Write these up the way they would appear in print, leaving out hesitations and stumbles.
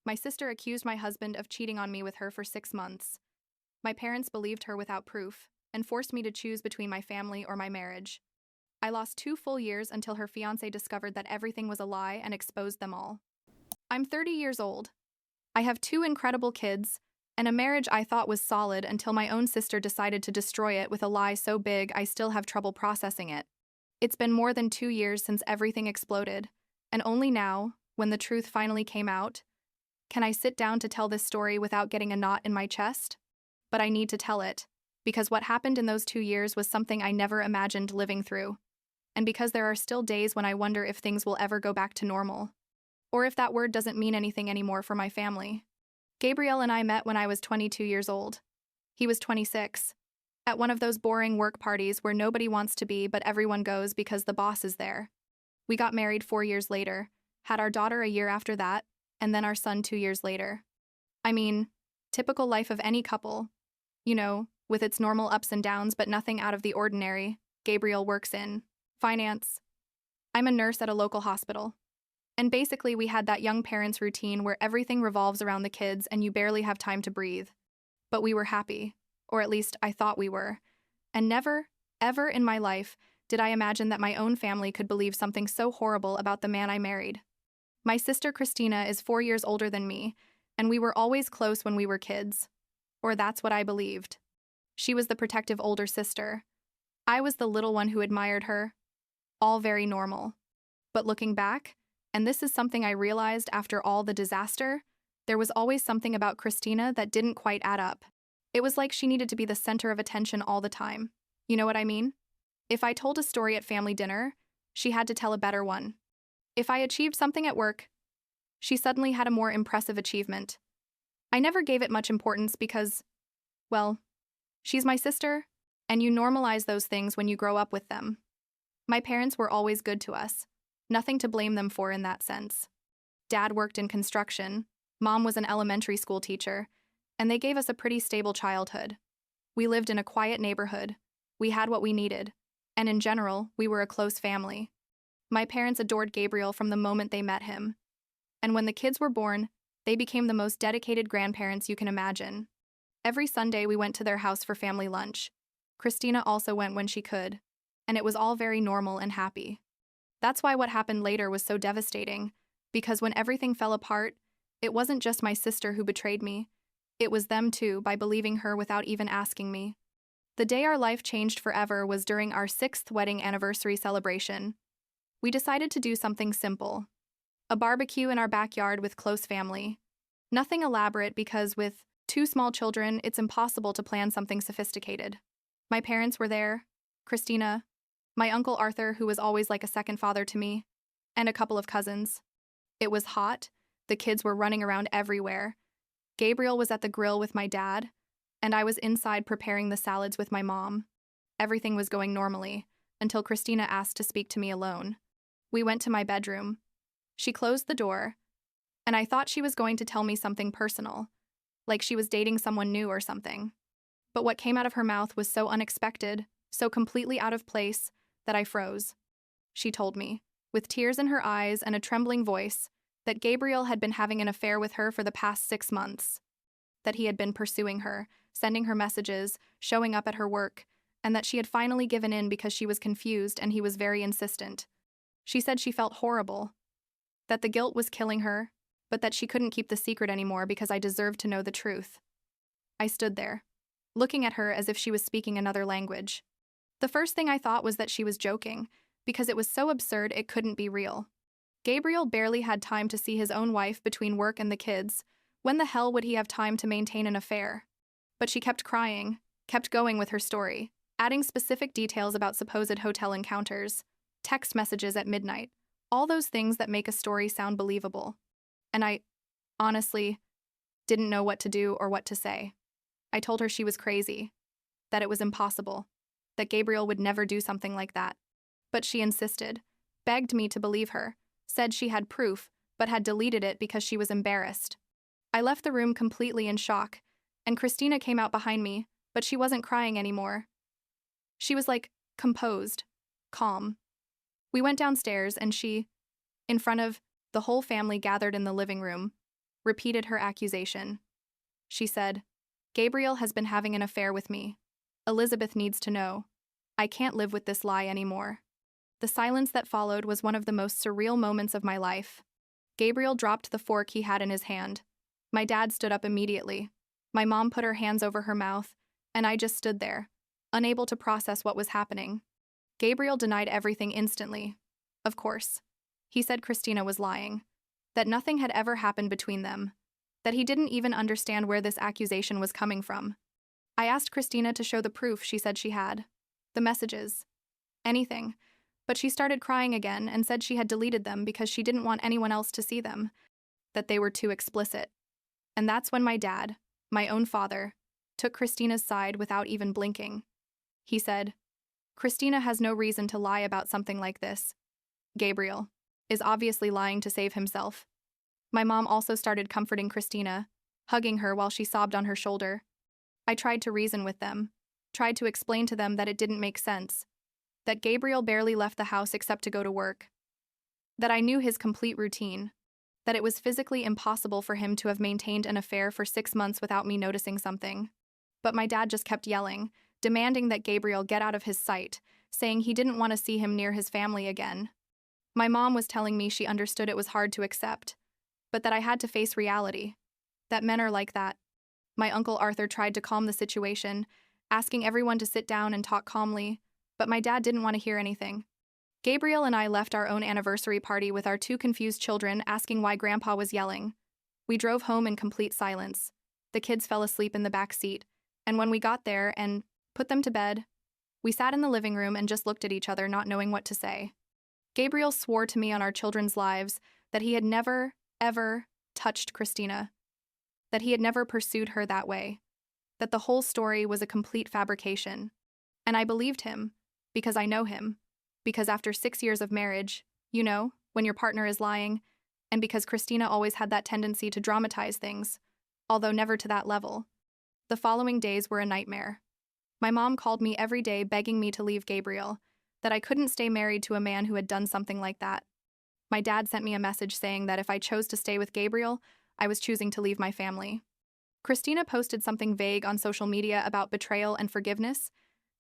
My sister accused my husband of cheating on me with her for 6 months. My parents believed her without proof and forced me to choose between my family or my marriage. I lost 2 full years until her fiancé discovered that everything was a lie and exposed them all. I'm 30 years old. I have 2 incredible kids and a marriage I thought was solid until my own sister decided to destroy it with a lie so big I still have trouble processing it. It's been more than 2 years since everything exploded, and only now, when the truth finally came out, can I sit down to tell this story without getting a knot in my chest? But I need to tell it, because what happened in those 2 years was something I never imagined living through, and because there are still days when I wonder if things will ever go back to normal, or if that word doesn't mean anything anymore for my family. Gabriel and I met when I was 22 years old. He was 26. At one of those boring work parties where nobody wants to be but everyone goes because the boss is there. We got married 4 years later, had our daughter a year after that, and then our son 2 years later. I mean, typical life of any couple. You know, with its normal ups and downs but nothing out of the ordinary. Gabriel works in finance. I'm a nurse at a local hospital. And basically we had that young parents routine where everything revolves around the kids and you barely have time to breathe. But we were happy, or at least I thought we were. And never, ever in my life did I imagine that my own family could believe something so horrible about the man I married. My sister Christina is 4 years older than me, and we were always close when we were kids. Or that's what I believed. She was the protective older sister. I was the little one who admired her. All very normal. But looking back, and this is something I realized after all the disaster, there was always something about Christina that didn't quite add up. It was like she needed to be the center of attention all the time. You know what I mean? If I told a story at family dinner, she had to tell a better one. If I achieved something at work, she suddenly had a more impressive achievement. I never gave it much importance because, well, she's my sister, and you normalize those things when you grow up with them. My parents were always good to us. Nothing to blame them for in that sense. Dad worked in construction, Mom was an elementary school teacher, and they gave us a pretty stable childhood. We lived in a quiet neighborhood. We had what we needed, and in general, we were a close family. My parents adored Gabriel from the moment they met him. And when the kids were born, they became the most dedicated grandparents you can imagine. Every Sunday we went to their house for family lunch. Christina also went when she could, and it was all very normal and happy. That's why what happened later was so devastating, because when everything fell apart, it wasn't just my sister who betrayed me. It was them too, by believing her without even asking me. The day our life changed forever was during our 6th wedding anniversary celebration. We decided to do something simple. A barbecue in our backyard with close family. Nothing elaborate because with 2 small children, it's impossible to plan something sophisticated. My parents were there, Christina, my uncle Arthur, who was always like a second father to me, and a couple of cousins. It was hot, the kids were running around everywhere. Gabriel was at the grill with my dad, and I was inside preparing the salads with my mom. Everything was going normally, until Christina asked to speak to me alone. We went to my bedroom. She closed the door, and I thought she was going to tell me something personal, like she was dating someone new or something. But what came out of her mouth was so unexpected, so completely out of place, that I froze. She told me, with tears in her eyes and a trembling voice, that Gabriel had been having an affair with her for the past 6 months, that he had been pursuing her, sending her messages, showing up at her work, and that she had finally given in because she was confused and he was very insistent. She said she felt horrible, that the guilt was killing her, but that she couldn't keep the secret anymore because I deserved to know the truth. I stood there, looking at her as if she was speaking another language. The first thing I thought was that she was joking, because it was so absurd it couldn't be real. Gabriel barely had time to see his own wife between work and the kids. When the hell would he have time to maintain an affair? But she kept crying, kept going with her story, adding specific details about supposed hotel encounters, text messages at midnight, all those things that make a story sound believable. And I, honestly, didn't know what to do or what to say. I told her she was crazy, that it was impossible, that Gabriel would never do something like that. But she insisted, begged me to believe her, said she had proof, but had deleted it because she was embarrassed. I left the room completely in shock, and Christina came out behind me, but she wasn't crying anymore. She was like, composed, calm. We went downstairs and she, in front of the whole family gathered in the living room, repeated her accusation. She said, "Gabriel has been having an affair with me. Elizabeth needs to know. I can't live with this lie anymore." The silence that followed was one of the most surreal moments of my life. Gabriel dropped the fork he had in his hand. My dad stood up immediately. My mom put her hands over her mouth, and I just stood there, unable to process what was happening. Gabriel denied everything instantly. Of course. He said Christina was lying, that nothing had ever happened between them, that he didn't even understand where this accusation was coming from. I asked Christina to show the proof she said she had. The messages. Anything. But she started crying again and said she had deleted them because she didn't want anyone else to see them, that they were too explicit. And that's when my dad, my own father, took Christina's side without even blinking. He said, "Christina has no reason to lie about something like this. Gabriel is obviously lying to save himself." My mom also started comforting Christina, hugging her while she sobbed on her shoulder. I tried to reason with them, tried to explain to them that it didn't make sense, that Gabriel barely left the house except to go to work, that I knew his complete routine, that it was physically impossible for him to have maintained an affair for 6 months without me noticing something. But my dad just kept yelling, demanding that Gabriel get out of his sight, saying he didn't want to see him near his family again. My mom was telling me she understood it was hard to accept, but that I had to face reality, that men are like that. My Uncle Arthur tried to calm the situation, asking everyone to sit down and talk calmly, but my dad didn't want to hear anything. Gabriel and I left our own anniversary party with our 2 confused children asking why Grandpa was yelling. We drove home in complete silence. The kids fell asleep in the back seat, and when we got there and put them to bed, we sat in the living room and just looked at each other, not knowing what to say. Gabriel swore to me on our children's lives that he had never, ever touched Christina, that he had never pursued her that way, that the whole story was a complete fabrication. And I believed him, because I know him, because after 6 years of marriage, you know, when your partner is lying, and because Christina always had that tendency to dramatize things, although never to that level. The following days were a nightmare. My mom called me every day begging me to leave Gabriel, that I couldn't stay married to a man who had done something like that. My dad sent me a message saying that if I chose to stay with Gabriel, I was choosing to leave my family. Christina posted something vague on social media about betrayal and forgiveness,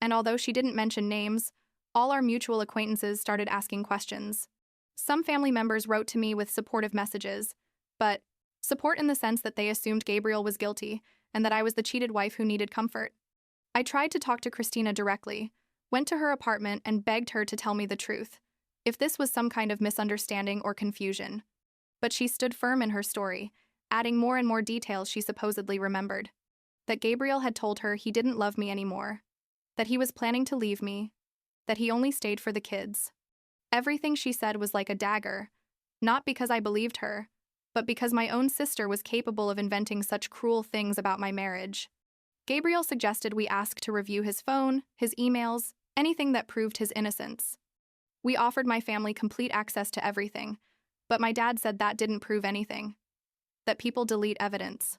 and although she didn't mention names, all our mutual acquaintances started asking questions. Some family members wrote to me with supportive messages, but support in the sense that they assumed Gabriel was guilty and that I was the cheated wife who needed comfort. I tried to talk to Christina directly, went to her apartment and begged her to tell me the truth, if this was some kind of misunderstanding or confusion. But she stood firm in her story, adding more and more details she supposedly remembered. That Gabriel had told her he didn't love me anymore, that he was planning to leave me, that he only stayed for the kids. Everything she said was like a dagger, not because I believed her, but because my own sister was capable of inventing such cruel things about my marriage. Gabriel suggested we ask to review his phone, his emails, anything that proved his innocence. We offered my family complete access to everything, but my dad said that didn't prove anything, that people delete evidence.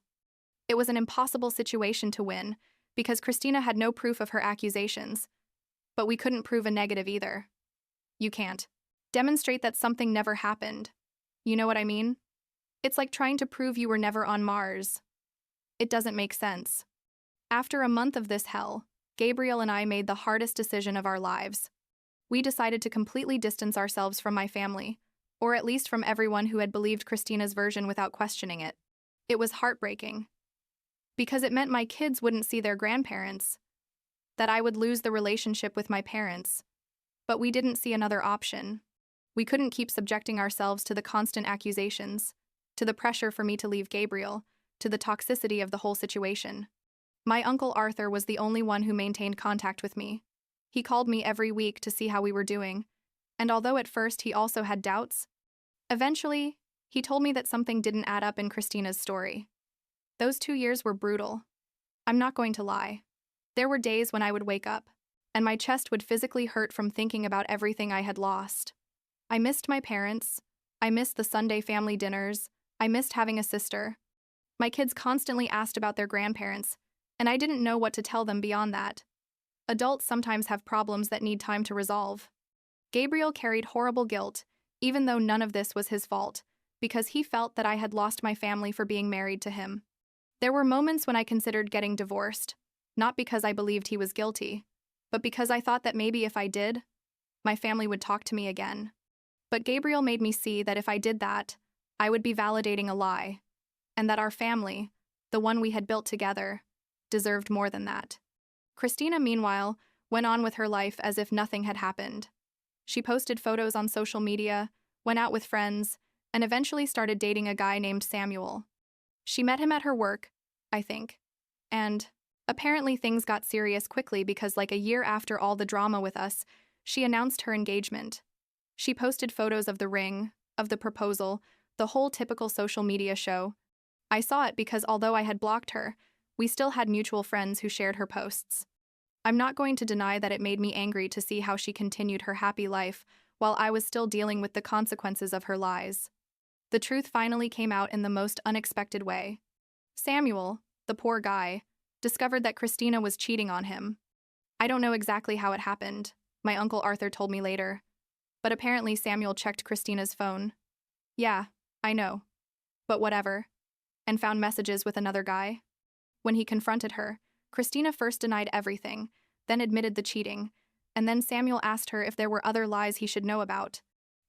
It was an impossible situation to win, because Christina had no proof of her accusations, but we couldn't prove a negative either. You can't demonstrate that something never happened. You know what I mean? It's like trying to prove you were never on Mars. It doesn't make sense. After a month of this hell, Gabriel and I made the hardest decision of our lives. We decided to completely distance ourselves from my family, or at least from everyone who had believed Christina's version without questioning it. It was heartbreaking, because it meant my kids wouldn't see their grandparents, that I would lose the relationship with my parents. But we didn't see another option. We couldn't keep subjecting ourselves to the constant accusations, to the pressure for me to leave Gabriel, to the toxicity of the whole situation. My Uncle Arthur was the only one who maintained contact with me. He called me every week to see how we were doing, and although at first he also had doubts, eventually, he told me that something didn't add up in Christina's story. Those 2 years were brutal. I'm not going to lie. There were days when I would wake up, and my chest would physically hurt from thinking about everything I had lost. I missed my parents. I missed the Sunday family dinners. I missed having a sister. My kids constantly asked about their grandparents, and I didn't know what to tell them beyond that. Adults sometimes have problems that need time to resolve. Gabriel carried horrible guilt, even though none of this was his fault, because he felt that I had lost my family for being married to him. There were moments when I considered getting divorced, not because I believed he was guilty, but because I thought that maybe if I did, my family would talk to me again. But Gabriel made me see that if I did that, I would be validating a lie, and that our family, the one we had built together, deserved more than that. Christina, meanwhile, went on with her life as if nothing had happened. She posted photos on social media, went out with friends, and eventually started dating a guy named Samuel. She met him at her work, I think. And apparently things got serious quickly because like a year after all the drama with us, she announced her engagement. She posted photos of the ring, of the proposal, the whole typical social media show. I saw it because although I had blocked her, we still had mutual friends who shared her posts. I'm not going to deny that it made me angry to see how she continued her happy life while I was still dealing with the consequences of her lies. The truth finally came out in the most unexpected way. Samuel, the poor guy, discovered that Christina was cheating on him. I don't know exactly how it happened, my uncle Arthur told me later, but apparently Samuel checked Christina's phone. Yeah, I know. But whatever. And found messages with another guy. When he confronted her, Christina first denied everything, then admitted the cheating, and then Samuel asked her if there were other lies he should know about.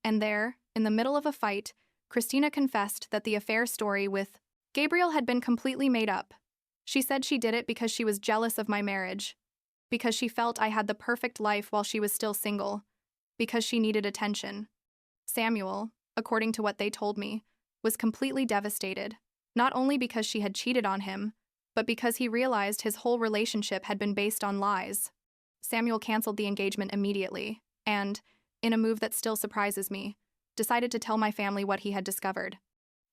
And there, in the middle of a fight, Christina confessed that the affair story with Gabriel had been completely made up. She said she did it because she was jealous of my marriage, because she felt I had the perfect life while she was still single, because she needed attention. Samuel, according to what they told me, was completely devastated, not only because she had cheated on him, but because he realized his whole relationship had been based on lies. Samuel canceled the engagement immediately, and, in a move that still surprises me, decided to tell my family what he had discovered.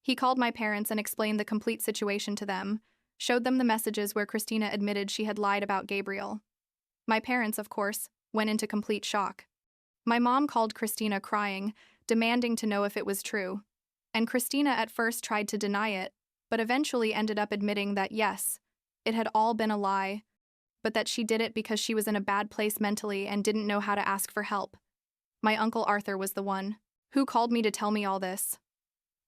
He called my parents and explained the complete situation to them, showed them the messages where Christina admitted she had lied about Gabriel. My parents, of course, went into complete shock. My mom called Christina crying, demanding to know if it was true. And Christina at first tried to deny it, but eventually ended up admitting that yes, it had all been a lie, but that she did it because she was in a bad place mentally and didn't know how to ask for help. My uncle Arthur was the one who called me to tell me all this.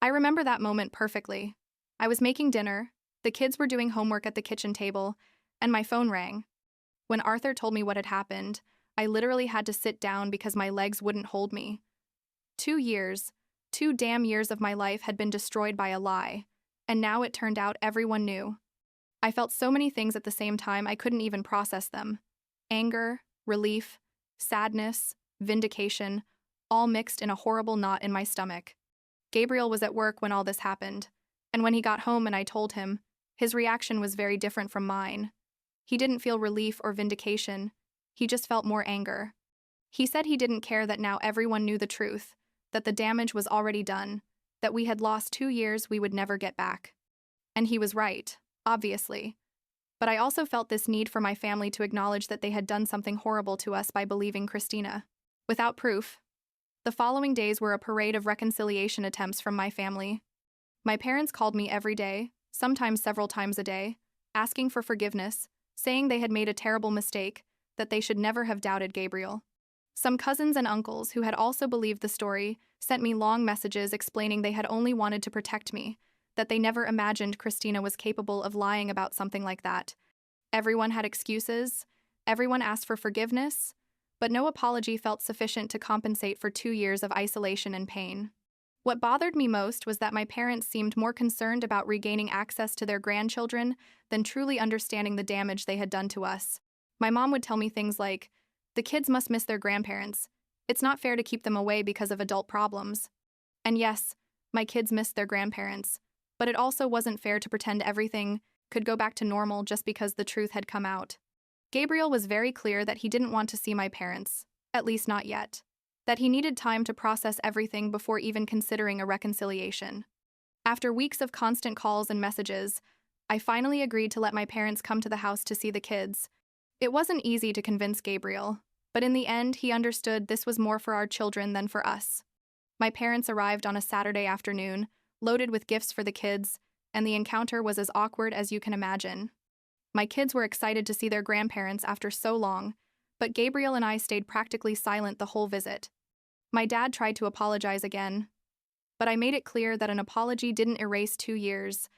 I remember that moment perfectly. I was making dinner, the kids were doing homework at the kitchen table, and my phone rang. When Arthur told me what had happened, I literally had to sit down because my legs wouldn't hold me. 2 years, 2 damn years of my life had been destroyed by a lie, and now it turned out everyone knew. I felt so many things at the same time I couldn't even process them. Anger, relief, sadness, vindication, all mixed in a horrible knot in my stomach. Gabriel was at work when all this happened, and when he got home and I told him, his reaction was very different from mine. He didn't feel relief or vindication, he just felt more anger. He said he didn't care that now everyone knew the truth, that the damage was already done, that we had lost 2 years we would never get back. And he was right, obviously. But I also felt this need for my family to acknowledge that they had done something horrible to us by believing Christina. Without proof. The following days were a parade of reconciliation attempts from my family. My parents called me every day, sometimes several times a day, asking for forgiveness, saying they had made a terrible mistake, that they should never have doubted Gabriel. Some cousins and uncles who had also believed the story sent me long messages explaining they had only wanted to protect me, that they never imagined Christina was capable of lying about something like that. Everyone had excuses, everyone asked for forgiveness, but no apology felt sufficient to compensate for 2 years of isolation and pain. What bothered me most was that my parents seemed more concerned about regaining access to their grandchildren than truly understanding the damage they had done to us. My mom would tell me things like, "The kids must miss their grandparents. It's not fair to keep them away because of adult problems." And yes, my kids missed their grandparents, but it also wasn't fair to pretend everything could go back to normal just because the truth had come out. Gabriel was very clear that he didn't want to see my parents, at least not yet, that he needed time to process everything before even considering a reconciliation. After weeks of constant calls and messages, I finally agreed to let my parents come to the house to see the kids. It wasn't easy to convince Gabriel, but in the end he understood this was more for our children than for us. My parents arrived on a Saturday afternoon, loaded with gifts for the kids, and the encounter was as awkward as you can imagine. My kids were excited to see their grandparents after so long, but Gabriel and I stayed practically silent the whole visit. My dad tried to apologize again. But I made it clear that an apology didn't erase 2 years,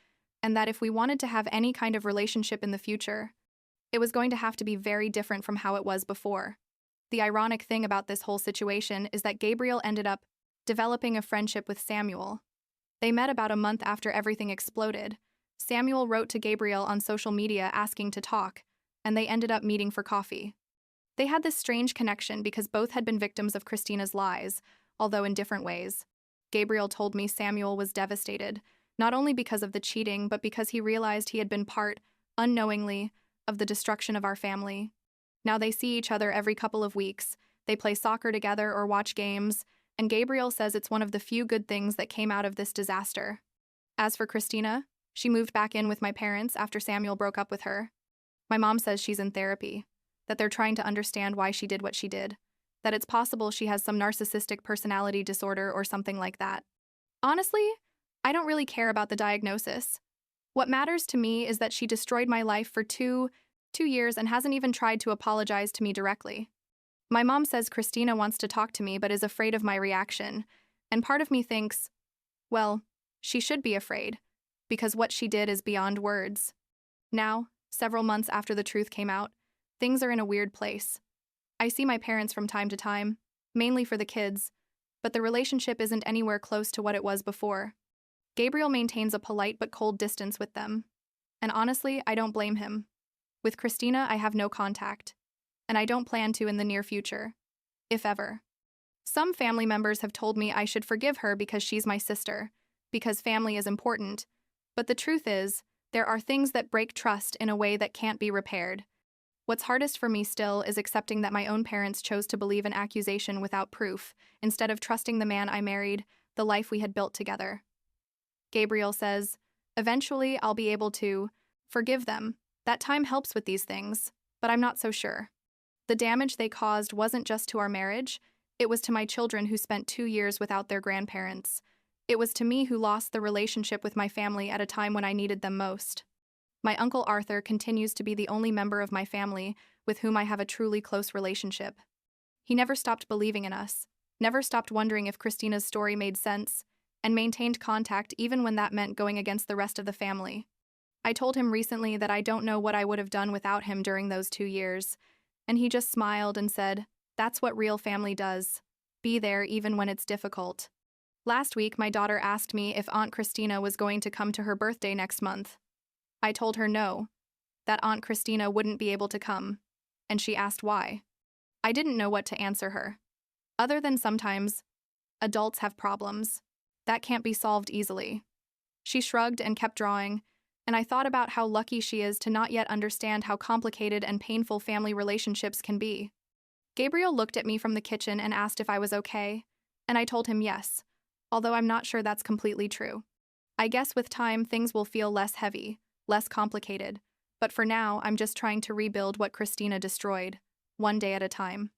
and that if we wanted to have any kind of relationship in the future, it was going to have to be very different from how it was before. The ironic thing about this whole situation is that Gabriel ended up developing a friendship with Samuel. They met about a month after everything exploded. Samuel wrote to Gabriel on social media asking to talk, and they ended up meeting for coffee. They had this strange connection because both had been victims of Christina's lies, although in different ways. Gabriel told me Samuel was devastated, not only because of the cheating, but because he realized he had been part, unknowingly, of the destruction of our family. Now they see each other every couple of weeks, they play soccer together or watch games, and Gabriel says it's one of the few good things that came out of this disaster. As for Christina, she moved back in with my parents after Samuel broke up with her. My mom says she's in therapy, that they're trying to understand why she did what she did, that it's possible she has some narcissistic personality disorder or something like that. Honestly, I don't really care about the diagnosis. What matters to me is that she destroyed my life for two years and hasn't even tried to apologize to me directly. My mom says Christina wants to talk to me but is afraid of my reaction, and part of me thinks, well, she should be afraid, because what she did is beyond words. Now, several months after the truth came out, things are in a weird place. I see my parents from time to time, mainly for the kids, but the relationship isn't anywhere close to what it was before. Gabriel maintains a polite but cold distance with them, and honestly, I don't blame him. With Christina, I have no contact, and I don't plan to in the near future, if ever. Some family members have told me I should forgive her because she's my sister, because family is important, but the truth is, there are things that break trust in a way that can't be repaired. What's hardest for me still is accepting that my own parents chose to believe an accusation without proof, instead of trusting the man I married, the life we had built together. Gabriel says, eventually I'll be able to forgive them. That time helps with these things, but I'm not so sure. The damage they caused wasn't just to our marriage, it was to my children who spent 2 years without their grandparents. It was to me who lost the relationship with my family at a time when I needed them most. My Uncle Arthur continues to be the only member of my family with whom I have a truly close relationship. He never stopped believing in us, never stopped wondering if Christina's story made sense, and maintained contact even when that meant going against the rest of the family. I told him recently that I don't know what I would have done without him during those 2 years, and he just smiled and said, that's what real family does. Be there even when it's difficult. Last week, my daughter asked me if Aunt Christina was going to come to her birthday next month. I told her no, that Aunt Christina wouldn't be able to come, and she asked why. I didn't know what to answer her. Other than sometimes, adults have problems. That can't be solved easily. She shrugged and kept drawing, and I thought about how lucky she is to not yet understand how complicated and painful family relationships can be. Gabriel looked at me from the kitchen and asked if I was okay, and I told him yes, although I'm not sure that's completely true. I guess with time things will feel less heavy, less complicated, but for now I'm just trying to rebuild what Christina destroyed, one day at a time.